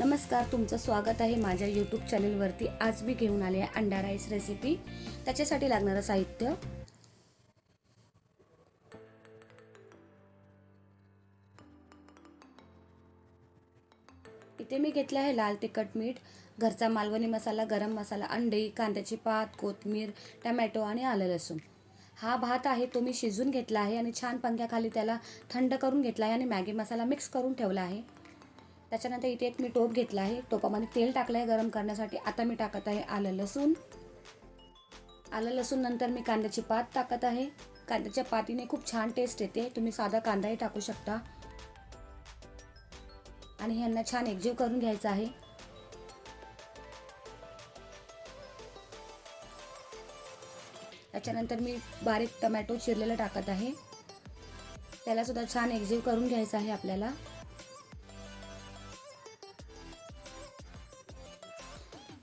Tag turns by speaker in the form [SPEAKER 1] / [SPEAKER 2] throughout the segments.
[SPEAKER 1] नमस्कार, तुमचं स्वागत आहे माझ्या यूट्यूब चॅनलवरती। आज मी घेऊन आले आहे अंडा राईस रेसिपी। त्याच्यासाठी लागणारं साहित्य: इथे मी घेतले आहे लाल तिखट मीठ, घरचा मालवणी मसाला, गरम मसाला, अंडे, कांद्याची पात, कोथिंबीर, टोमॅटो आणि आलं लसूण। हा भात आहे तो मी शिजवून घेतला आहे आणि छान पंख्याखाली त्याला थंड करून घेतला आहे आणि मॅगी मसाला मिक्स करून ठेवला आहे। त्याच्यानंतर इथे एक मी टोप घेतला आहे, टोपामध्ये तेल टाकलं आहे गरम करण्यासाठी। आता मी टाकत आहे आलं लसूण नंतर मी कांद्याची पात टाकत आहे। कांद्याच्या पातीने खूप छान टेस्ट येते, तुम्ही साधा कांदाही टाकू शकता। आणि ह्यांना छान एकजीव करून घ्यायचं आहे। त्याच्यानंतर मी बारीक टोमॅटो चिरलेला टाकत आहे, त्याला सुद्धा छान एकजीव करून घ्यायचं आहे आपल्याला।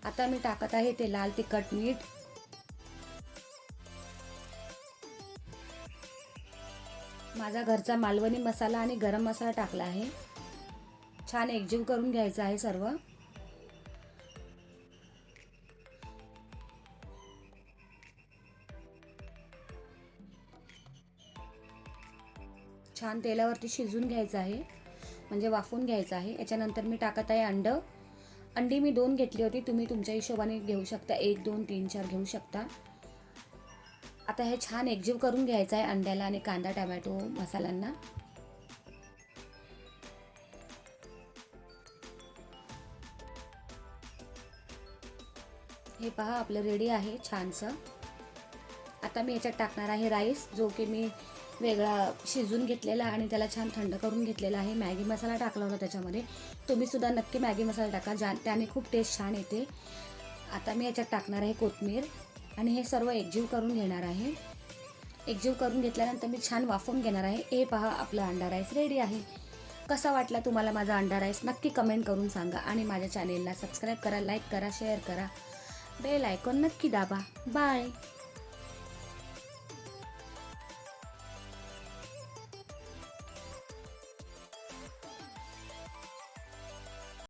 [SPEAKER 1] आता मी टाकत आहे ते लाल तिखट मीठ, माझा घरचा मालवणी मसाला आणि गरम मसाला टाकला आहे। छान एकजीव करून घ्यायचं आहे सर्व। छान तेलावरती शिजवून घ्यायचं आहे, म्हणजे वाफवून घ्यायचं आहे। याच्यानंतर मी टाकत आहे अंडी मी 2 घेतली होती, तुम्ही तुमच्या हिशोबाने घेऊ शकता, 1 2 3 4 घेऊ शकता। आता हे छान एकजीव करून घ्यायचं आहे अंड्याला आणि कांदा टोमॅटो मसाल्यांना। हे पहा आपलं रेडी आहे छानसं। आता मी याच्यात टाकणार आहे राईस, जो की मी वेगळा शिजवून घेतलेला आणि त्याला छान थंड करून घेतलेला आहे। मॅगी मसाला टाकला होता त्याच्यामध्ये, तुम्ही सुद्धा नक्की मॅगी मसाला टाका, त्याने खूप टेस्ट छान येते। आता मी याच्यात टाकणार आहे कोथिंबीर आणि हे सर्व एकजीव करून घेणार आहे। एकजीव करून घेतल्यानंतर मी छान वाफवून घेणार आहे। हे पहा आपला अंडा राईस रेडी आहे। कसा वाटला तुम्हाला माझा अंडा राईस नक्की कमेंट करून सांगा आणि माझ्या चॅनेलला सबस्क्राईब करा, लाईक करा, शेअर करा, बेल आयकॉन नक्की दाबा। बाय।